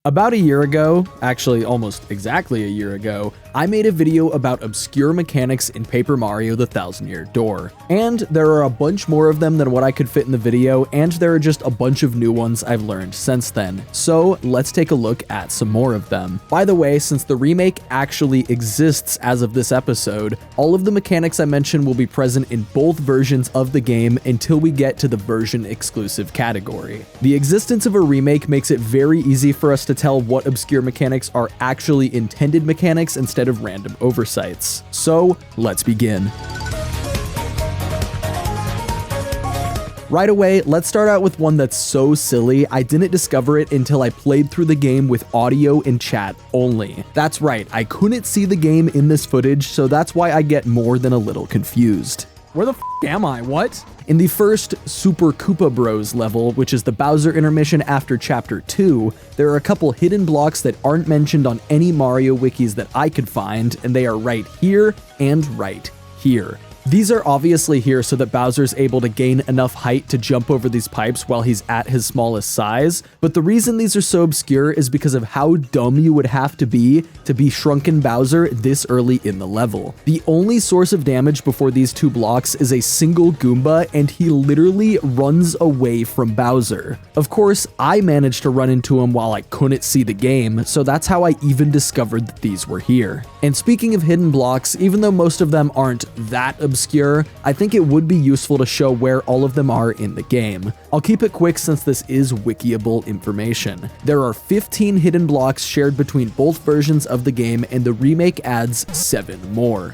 About a year ago, actually almost exactly a year ago, I made a video about obscure mechanics in Paper Mario: The Thousand-Year Door. And there are a bunch more of them than what I could fit in the video, and there are just a bunch of new ones I've learned since then. So let's take a look at some more of them. By the way, since the remake actually exists as of this episode, all of the mechanics I mentioned will be present in both versions of the game until we get to the version exclusive category. The existence of a remake makes it very easy for us to tell what obscure mechanics are actually intended mechanics instead of random oversights. So let's begin. Right away, let's start out with one that's so silly I didn't discover it until I played through the game with audio and chat only. That's right, I couldn't see the game in this footage, so that's why I get more than a little confused. Where the f am I? What? In the first Super Koopa Bros level, which is the Bowser intermission after Chapter 2, there are a couple hidden blocks that aren't mentioned on any Mario wikis that I could find, and they are right here and right here. These are obviously here so that Bowser's able to gain enough height to jump over these pipes while he's at his smallest size, but the reason these are so obscure is because of how dumb you would have to be Shrunken Bowser this early in the level. The only source of damage before these two blocks is a single Goomba, and he literally runs away from Bowser. Of course, I managed to run into him while I couldn't see the game, so that's how I even discovered that these were here. And speaking of hidden blocks, even though most of them aren't that obscure, I think it would be useful to show where all of them are in the game. I'll keep it quick since this is wikiable information. There are 15 hidden blocks shared between both versions of the game, and the remake adds 7 more.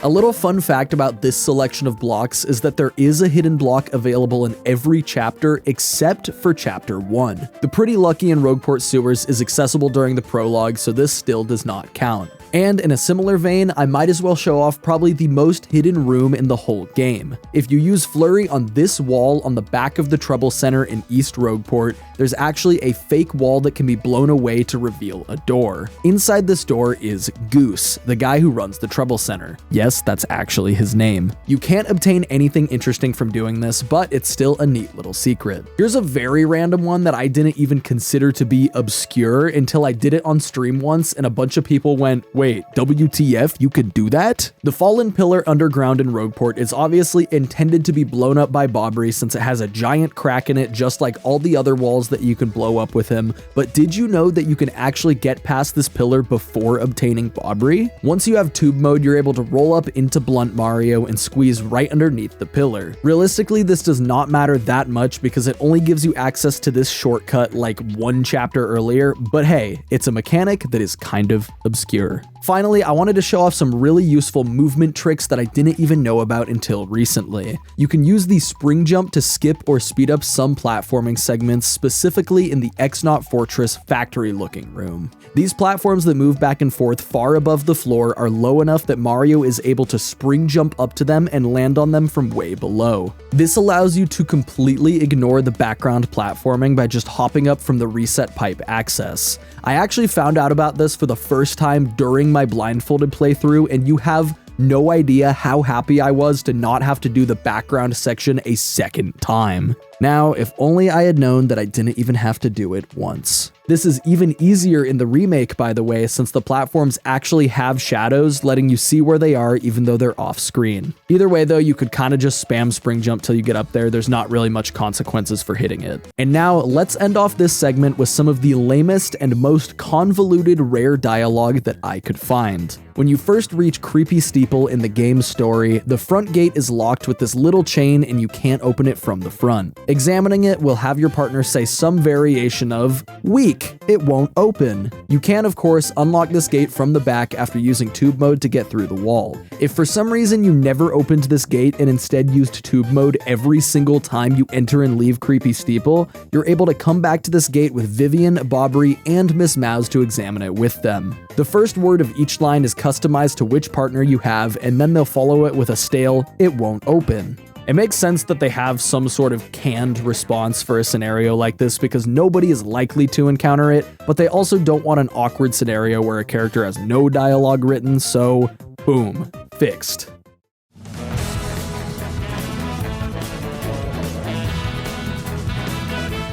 A little fun fact about this selection of blocks is that there is a hidden block available in every chapter except for Chapter 1. The Pretty Lucky in Rogueport Sewers is accessible during the prologue, so this still does not count. And in a similar vein, I might as well show off probably the most hidden room in the whole game. If you use Flurry on this wall on the back of the Trouble Center in East Rogueport, there's actually a fake wall that can be blown away to reveal a door. Inside this door is Goose, the guy who runs the Trouble Center. Yes, that's actually his name. You can't obtain anything interesting from doing this, but it's still a neat little secret. Here's a very random one that I didn't even consider to be obscure until I did it on stream once and a bunch of people went, "Wait, WTF, you could do that?" The Fallen Pillar underground in Rogueport is obviously intended to be blown up by Bobbery since it has a giant crack in it just like all the other walls that you can blow up with him, but did you know that you can actually get past this pillar before obtaining Bobbery? Once you have tube mode, you're able to roll up into Blunt Mario and squeeze right underneath the pillar. Realistically, this does not matter that much because it only gives you access to this shortcut like one chapter earlier, but hey, it's a mechanic that is kind of obscure. Finally, I wanted to show off some really useful movement tricks that I didn't even know about until recently. You can use the spring jump to skip or speed up some platforming segments, specifically in the X-Naut Fortress factory-looking room. These platforms that move back and forth far above the floor are low enough that Mario is able to spring jump up to them and land on them from way below. This allows you to completely ignore the background platforming by just hopping up from the reset pipe access. I actually found out about this for the first time during my blindfolded playthrough, and you have no idea how happy I was to not have to do the background section a second time. Now, if only I had known that I didn't even have to do it once. This is even easier in the remake, by the way, since the platforms actually have shadows, letting you see where they are even though they're off screen. Either way though, you could kind of just spam spring jump till you get up there. There's not really much consequences for hitting it. And now let's end off this segment with some of the lamest and most convoluted rare dialogue that I could find. When you first reach Creepy Steeple in the game's story, the front gate is locked with this little chain and you can't open it from the front. Examining it will have your partner say some variation of weak, it won't open. You can, of course, unlock this gate from the back after using tube mode to get through the wall. If for some reason you never opened this gate and instead used tube mode every single time you enter and leave Creepy Steeple, you're able to come back to this gate with Vivian, Bobbery, and Miss Mouse to examine it with them. The first word of each line is customized to which partner you have, and then they'll follow it with a stale, it won't open. It makes sense that they have some sort of canned response for a scenario like this because nobody is likely to encounter it, but they also don't want an awkward scenario where a character has no dialogue written, so boom, fixed.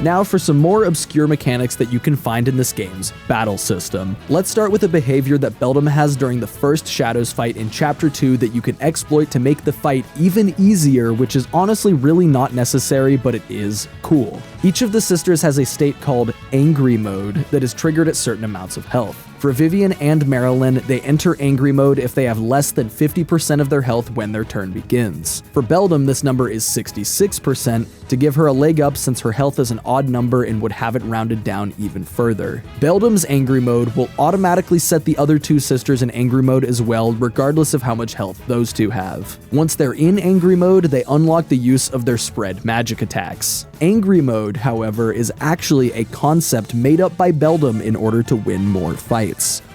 Now for some more obscure mechanics that you can find in this game's battle system. Let's start with a behavior that Beldam has during the first Shadows fight in Chapter 2 that you can exploit to make the fight even easier, which is honestly really not necessary, but it is cool. Each of the sisters has a state called Angry Mode that is triggered at certain amounts of health. For Vivian and Marilyn, they enter Angry Mode if they have less than 50% of their health when their turn begins. For Beldam, this number is 66% to give her a leg up since her health is an odd number and would have it rounded down even further. Beldam's Angry Mode will automatically set the other two sisters in Angry Mode as well, regardless of how much health those two have. Once they're in Angry Mode, they unlock the use of their spread magic attacks. Angry Mode, however, is actually a concept made up by Beldam in order to win more fights.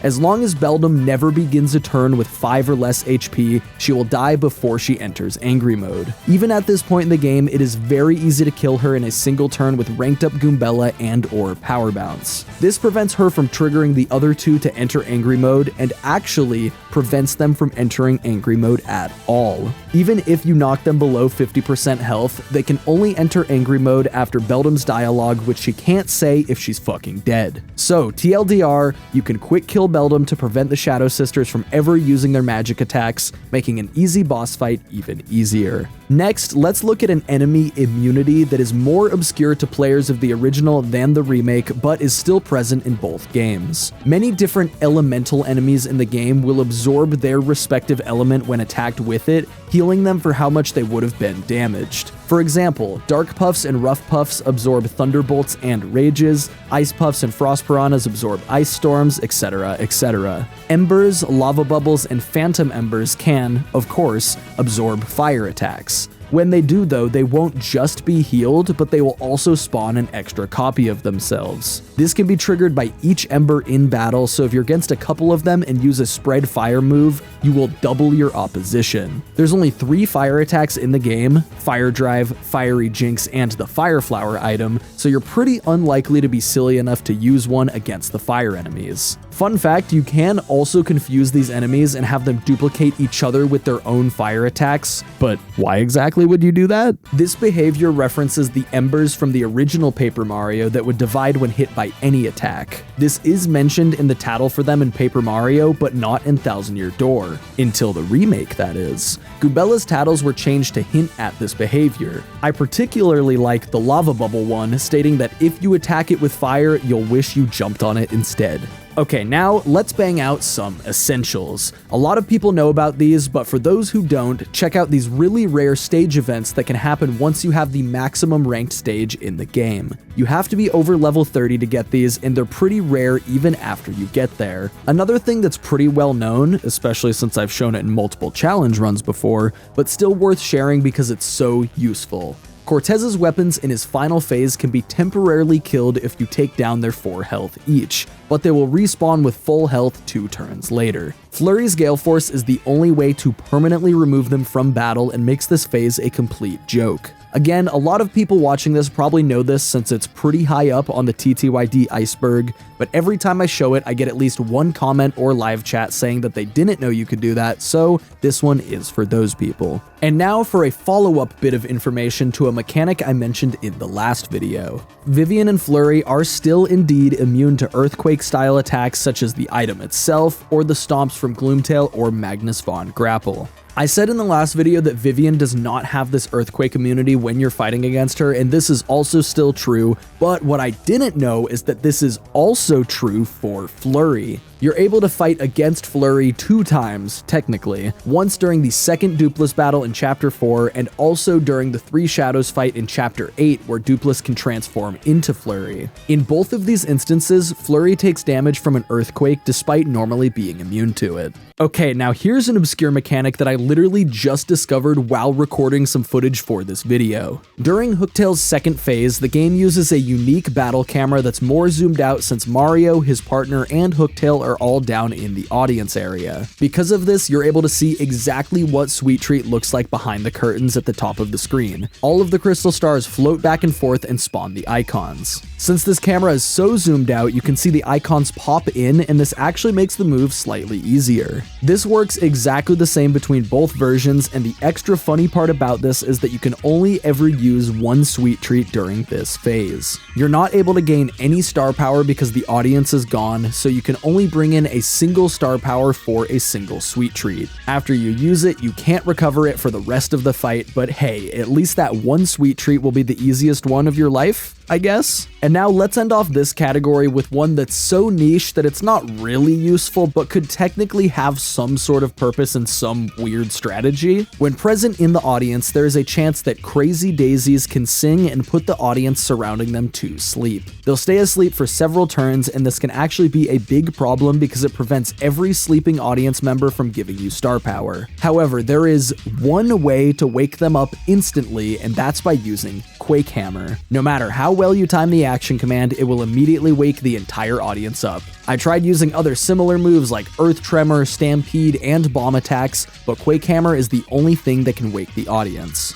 As long as Beldam never begins a turn with 5 or less HP, she will die before she enters Angry Mode. Even at this point in the game, it is very easy to kill her in a single turn with ranked up Goombella and or Power Bounce. This prevents her from triggering the other two to enter Angry Mode and actually prevents them from entering Angry Mode at all. Even if you knock them below 50% health, they can only enter Angry Mode after Beldam's dialogue, which she can't say if she's fucking dead. So TLDR, you can quick kill Beldam to prevent the Shadow Sisters from ever using their magic attacks, making an easy boss fight even easier. Next, let's look at an enemy immunity that is more obscure to players of the original than the remake, but is still present in both games. Many different elemental enemies in the game will absorb their respective element when attacked with it, healing them for how much they would have been damaged. For example, Dark Puffs and Rough Puffs absorb Thunderbolts and Rages, Ice Puffs and Frost Piranhas absorb Ice Storms, etc., etc. Embers, Lava Bubbles, and Phantom Embers can, of course, absorb fire attacks. When they do though, they won't just be healed, but they will also spawn an extra copy of themselves. This can be triggered by each Ember in battle, so if you're against a couple of them and use a spread fire move, you will double your opposition. There's only 3 fire attacks in the game: Fire Drive, Fiery Jinx, and the Fire Flower item, so you're pretty unlikely to be silly enough to use one against the fire enemies. Fun fact, you can also confuse these enemies and have them duplicate each other with their own fire attacks, but why exactly would you do that? This behavior references the embers from the original Paper Mario that would divide when hit by any attack. This is mentioned in the tattle for them in Paper Mario, but not in Thousand Year Door. Until the remake, that is. Goombella's tattles were changed to hint at this behavior. I particularly like the Lava Bubble one, stating that if you attack it with fire, you'll wish you jumped on it instead. Okay, now let's bang out some essentials. A lot of people know about these, but for those who don't, check out these really rare stage events that can happen once you have the maximum ranked stage in the game. You have to be over level 30 to get these, and they're pretty rare even after you get there. Another thing that's pretty well known, especially since I've shown it in multiple challenge runs before, but still worth sharing because it's so useful. Cortez's weapons in his final phase can be temporarily killed if you take down their 4 health each, but they will respawn with full health 2 turns later. Flurry's Gale Force is the only way to permanently remove them from battle and makes this phase a complete joke. Again, a lot of people watching this probably know this since it's pretty high up on the TTYD iceberg, but every time I show it, I get at least one comment or live chat saying that they didn't know you could do that, so this one is for those people. And now for a follow-up bit of information to a mechanic I mentioned in the last video. Vivian and Flurry are still indeed immune to earthquake-style attacks such as the item itself, or the stomps from Gloomtail or Magnus Von Grapple. I said in the last video that Vivian does not have this earthquake immunity when you're fighting against her, and this is also still true, but what I didn't know is that this is also true for Flurry. You're able to fight against Flurry 2 times, technically, once during the second Dupless battle in Chapter 4, and also during the Three Shadows fight in Chapter 8, where Dupless can transform into Flurry. In both of these instances, Flurry takes damage from an earthquake despite normally being immune to it. Okay, now here's an obscure mechanic that I literally just discovered while recording some footage for this video. During Hooktail's second phase, the game uses a unique battle camera that's more zoomed out since Mario, his partner, and Hooktail are all down in the audience area. Because of this, you're able to see exactly what Sweet Treat looks like behind the curtains at the top of the screen. All of the crystal stars float back and forth and spawn the icons. Since this camera is so zoomed out, you can see the icons pop in, and this actually makes the move slightly easier. This works exactly the same between both versions, and the extra funny part about this is that you can only ever use one Sweet Treat during this phase. You're not able to gain any star power because the audience is gone, so you can only bring in a single star power for a single Sweet Treat. After you use it, you can't recover it for the rest of the fight, but hey, at least that one Sweet Treat will be the easiest one of your life, I guess? And now let's end off this category with one that's so niche that it's not really useful, but could technically have some sort of purpose and some weird strategy. When present in the audience, there is a chance that Crazy Daisies can sing and put the audience surrounding them to sleep. They'll stay asleep for several turns, and this can actually be a big problem because it prevents every sleeping audience member from giving you star power. However, there is one way to wake them up instantly, and that's by using Quake Hammer. No matter how well you time the action command, it will immediately wake the entire audience up. I tried using other similar moves like Earth Tremor, Stampede, and Bomb attacks, but Quake Hammer is the only thing that can wake the audience.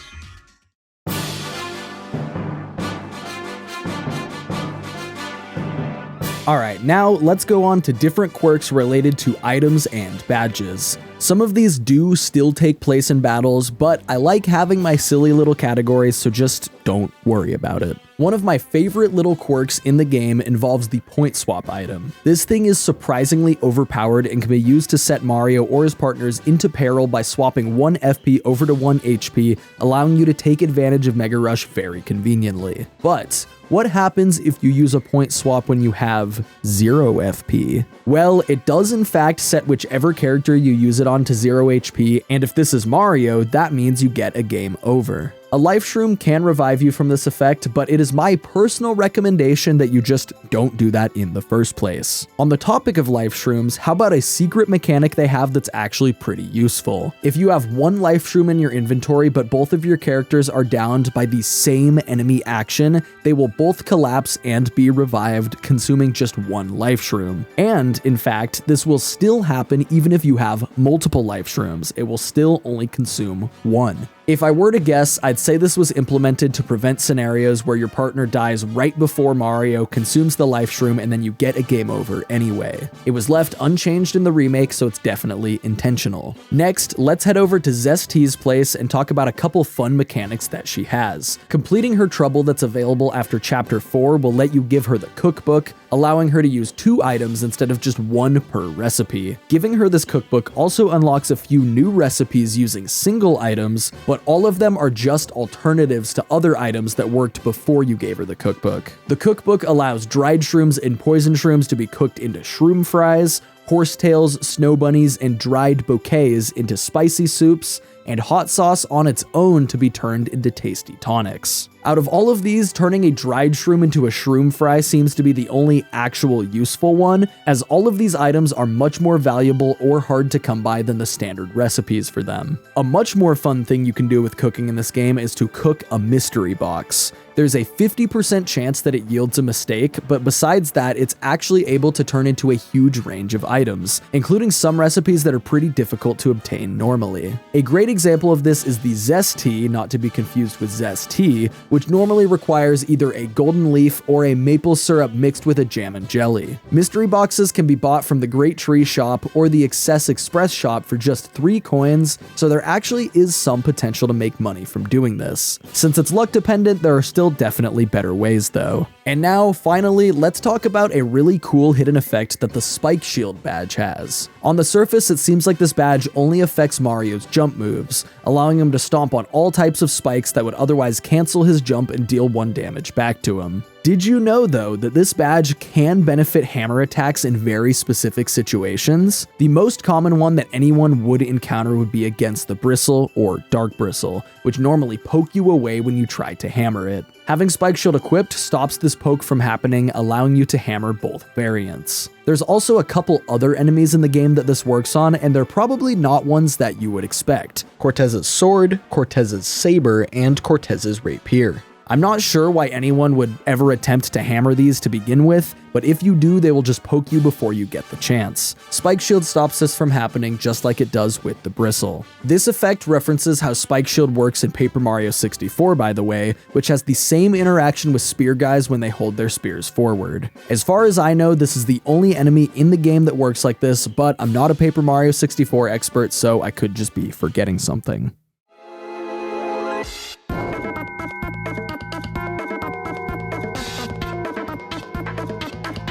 Alright, now let's go on to different quirks related to items and badges. Some of these do still take place in battles, but I like having my silly little categories, so just don't worry about it. One of my favorite little quirks in the game involves the point swap item. This thing is surprisingly overpowered and can be used to set Mario or his partners into peril by swapping 1 FP over to 1 HP, allowing you to take advantage of Mega Rush very conveniently. But what happens if you use a point swap when you have 0 FP? Well, it does in fact set whichever character you use it on to 0 HP, and if this is Mario, that means you get a game over. A life shroom can revive you from this effect, but it is my personal recommendation that you just don't do that in the first place. On the topic of life shrooms, how about a secret mechanic they have that's actually pretty useful? If you have 1 life shroom in your inventory, but both of your characters are downed by the same enemy action, they will both collapse and be revived, consuming just 1 life shroom. And, in fact, this will still happen even if you have multiple life shrooms. It will still only consume 1. If I were to guess, I'd say this was implemented to prevent scenarios where your partner dies right before Mario consumes the life shroom and then you get a game over anyway. It was left unchanged in the remake, so it's definitely intentional. Next, let's head over to Zest's place and talk about a couple fun mechanics that she has. Completing her trouble that's available after Chapter 4 will let you give her the cookbook, allowing her to use 2 items instead of just 1 per recipe. Giving her this cookbook also unlocks a few new recipes using single items, but all of them are just alternatives to other items that worked before you gave her the cookbook. The cookbook allows dried shrooms and poison shrooms to be cooked into shroom fries, horsetails, snow bunnies, and dried bouquets into spicy soups, and hot sauce on its own to be turned into tasty tonics. Out of all of these, turning a dried shroom into a shroom fry seems to be the only actual useful one, as all of these items are much more valuable or hard to come by than the standard recipes for them. A much more fun thing you can do with cooking in this game is to cook a mystery box. There's a 50% chance that it yields a mistake, but besides that, it's actually able to turn into a huge range of items, including some recipes that are pretty difficult to obtain normally. A great example of this is the Zest Tea, not to be confused with Zest Tea, which normally requires either a golden leaf or a maple syrup mixed with a jam and jelly. Mystery boxes can be bought from the Great Tree Shop or the Excess Express Shop for just 3 coins, so there actually is some potential to make money from doing this. Since it's luck dependent, there are still definitely better ways though. And now, finally, let's talk about a really cool hidden effect that the Spike Shield badge has. On the surface, it seems like this badge only affects Mario's jump moves, allowing him to stomp on all types of spikes that would otherwise cancel his jump and deal 1 damage back to him. Did you know though that this badge can benefit hammer attacks in very specific situations? The most common one that anyone would encounter would be against the bristle or dark bristle, which normally poke you away when you try to hammer it. Having Spike Shield equipped stops this poke from happening, allowing you to hammer both variants. There's also a couple other enemies in the game that this works on, and they're probably not ones that you would expect. Cortez's sword, Cortez's saber, and Cortez's rapier. I'm not sure why anyone would ever attempt to hammer these to begin with, but if you do, they will just poke you before you get the chance. Spike Shield stops this from happening just like it does with the bristle. This effect references how Spike Shield works in Paper Mario 64, by the way, which has the same interaction with spear guys when they hold their spears forward. As far as I know, this is the only enemy in the game that works like this, but I'm not a Paper Mario 64 expert, so I could just be forgetting something.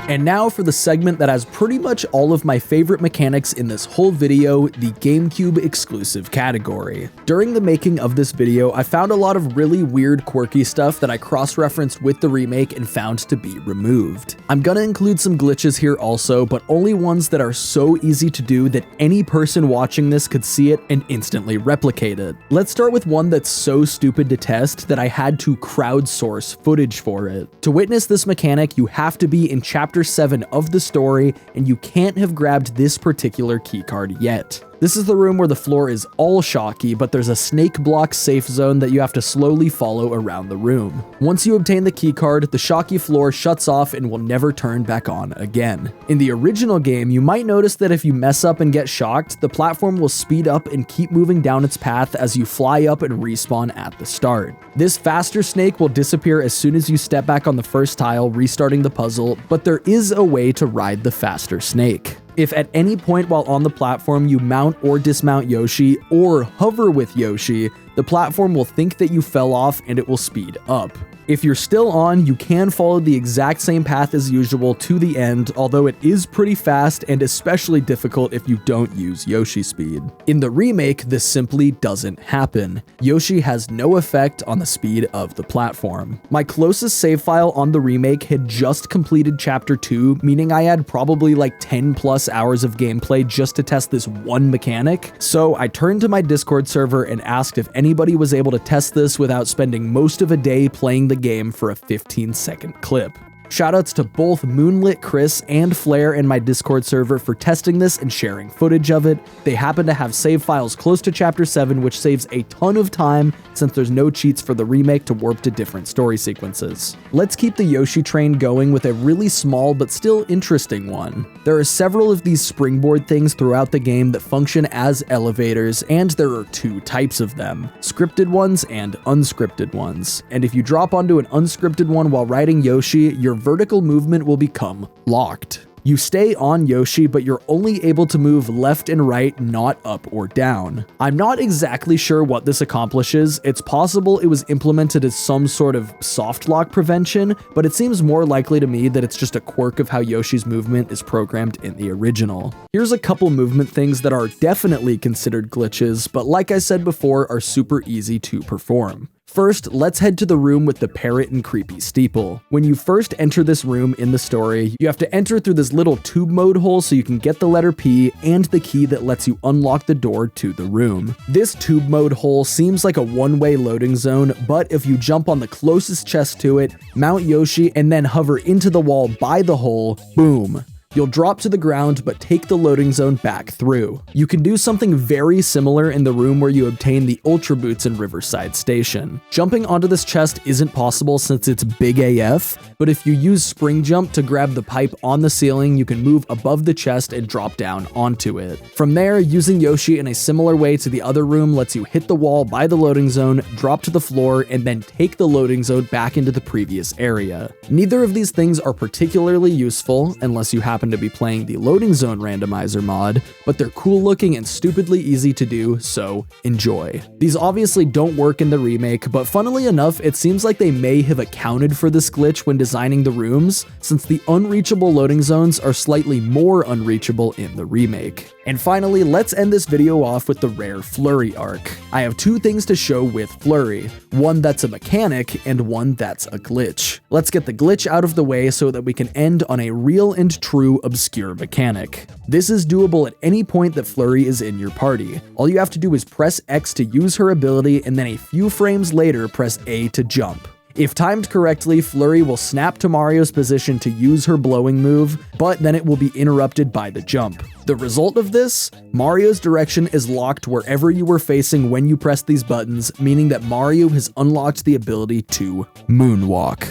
And now for the segment that has pretty much all of my favorite mechanics in this whole video, the GameCube exclusive category. During the making of this video, I found a lot of really weird, quirky stuff that I cross-referenced with the remake and found to be removed. I'm gonna include some glitches here also, but only ones that are so easy to do that any person watching this could see it and instantly replicate it. Let's start with one that's so stupid to test that I had to crowdsource footage for it. To witness this mechanic, you have to be in Chapter 7 of the story, and you can't have grabbed this particular keycard yet. This is the room where the floor is all shocky, but there's a snake block safe zone that you have to slowly follow around the room. Once you obtain the keycard, the shocky floor shuts off and will never turn back on again. In the original game, you might notice that if you mess up and get shocked, the platform will speed up and keep moving down its path as you fly up and respawn at the start. This faster snake will disappear as soon as you step back on the first tile, restarting the puzzle, but there is a way to ride the faster snake. If at any point while on the platform you mount or dismount Yoshi or hover with Yoshi, the platform will think that you fell off and it will speed up. If you're still on, you can follow the exact same path as usual to the end, although it is pretty fast and especially difficult if you don't use Yoshi speed. In the remake, this simply doesn't happen. Yoshi has no effect on the speed of the platform. My closest save file on the remake had just completed Chapter 2, meaning I had probably like 10 plus hours of gameplay just to test this one mechanic. So I turned to my Discord server and asked if anybody was able to test this without spending most of a day playing the game for a 15-second clip. Shoutouts to both Moonlit Chris and Flair in my Discord server for testing this and sharing footage of it. They happen to have save files close to Chapter 7, which saves a ton of time since there's no cheats for the remake to warp to different story sequences. Let's keep the Yoshi train going with a really small but still interesting one. There are several of these springboard things throughout the game that function as elevators, and there are two types of them, scripted ones and unscripted ones. And if you drop onto an unscripted one while riding Yoshi, your vertical movement will become locked. You stay on Yoshi, but you're only able to move left and right, not up or down. I'm not exactly sure what this accomplishes. It's possible it was implemented as some sort of soft lock prevention, but it seems more likely to me that it's just a quirk of how Yoshi's movement is programmed in the original. Here's a couple movement things that are definitely considered glitches, but like I said before, are super easy to perform. First, let's head to the room with the parrot and creepy steeple. When you first enter this room in the story, you have to enter through this little tube mode hole so you can get the letter P and the key that lets you unlock the door to the room. This tube mode hole seems like a one-way loading zone, but if you jump on the closest chest to it, mount Yoshi, and then hover into the wall by the hole, boom. You'll drop to the ground, but take the loading zone back through. You can do something very similar in the room where you obtain the Ultra Boots in Riverside Station. Jumping onto this chest isn't possible since it's big AF, but if you use Spring Jump to grab the pipe on the ceiling, you can move above the chest and drop down onto it. From there, using Yoshi in a similar way to the other room lets you hit the wall by the loading zone, drop to the floor, and then take the loading zone back into the previous area. Neither of these things are particularly useful unless you happen happen to be playing the loading zone randomizer mod, but they're cool looking and stupidly easy to do, so enjoy. These obviously don't work in the remake, but funnily enough, it seems like they may have accounted for this glitch when designing the rooms, since the unreachable loading zones are slightly more unreachable in the remake. And finally, let's end this video off with the rare Flurry arc. I have two things to show with Flurry, one that's a mechanic and one that's a glitch. Let's get the glitch out of the way so that we can end on a real and true obscure mechanic. This is doable at any point that Flurry is in your party. All you have to do is press X to use her ability, and then a few frames later press A to jump. If timed correctly, Flurry will snap to Mario's position to use her blowing move, but then it will be interrupted by the jump. The result of this? Mario's direction is locked wherever you were facing when you press these buttons, meaning that Mario has unlocked the ability to moonwalk.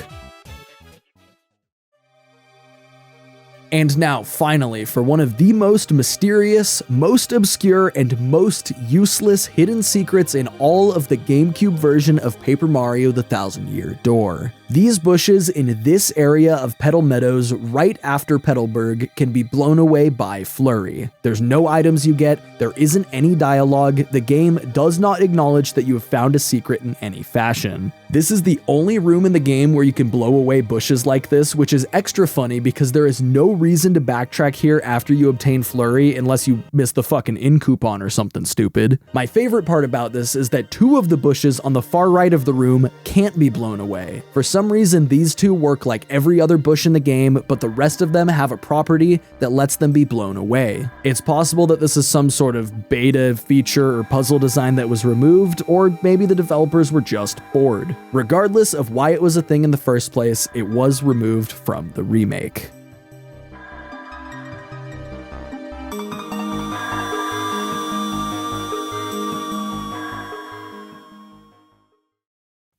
And now, finally, for one of the most mysterious, most obscure, and most useless hidden secrets in all of the GameCube version of Paper Mario: The Thousand-Year Door. These bushes in this area of Petal Meadows right after Petalburg can be blown away by Flurry. There's no items you get, there isn't any dialogue, the game does not acknowledge that you have found a secret in any fashion. This is the only room in the game where you can blow away bushes like this, which is extra funny because there is no reason to backtrack here after you obtain Flurry unless you miss the fucking in coupon or something stupid. My favorite part about this is that two of the bushes on the far right of the room can't be blown away. For some reason, these two work like every other bush in the game, but the rest of them have a property that lets them be blown away. It's possible that this is some sort of beta feature or puzzle design that was removed, or maybe the developers were just bored. Regardless of why it was a thing in the first place, it was removed from the remake.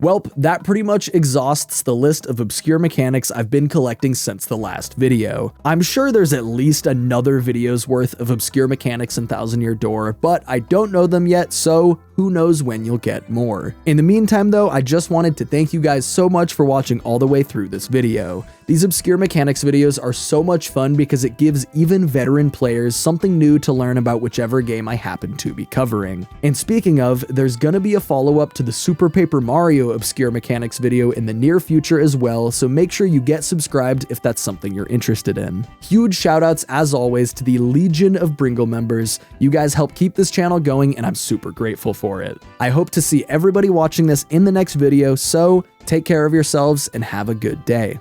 Welp, that pretty much exhausts the list of obscure mechanics I've been collecting since the last video. I'm sure there's at least another video's worth of obscure mechanics in Thousand Year Door, but I don't know them yet, so who knows when you'll get more. In the meantime though, I just wanted to thank you guys so much for watching all the way through this video. These obscure mechanics videos are so much fun because it gives even veteran players something new to learn about whichever game I happen to be covering. And speaking of, there's gonna be a follow-up to the Super Paper Mario obscure mechanics video in the near future as well, so make sure you get subscribed if that's something you're interested in. Huge shoutouts as always to the legion of Bringle members. You guys help keep this channel going and I'm super grateful for it. I hope to see everybody watching this in the next video, so take care of yourselves and have a good day.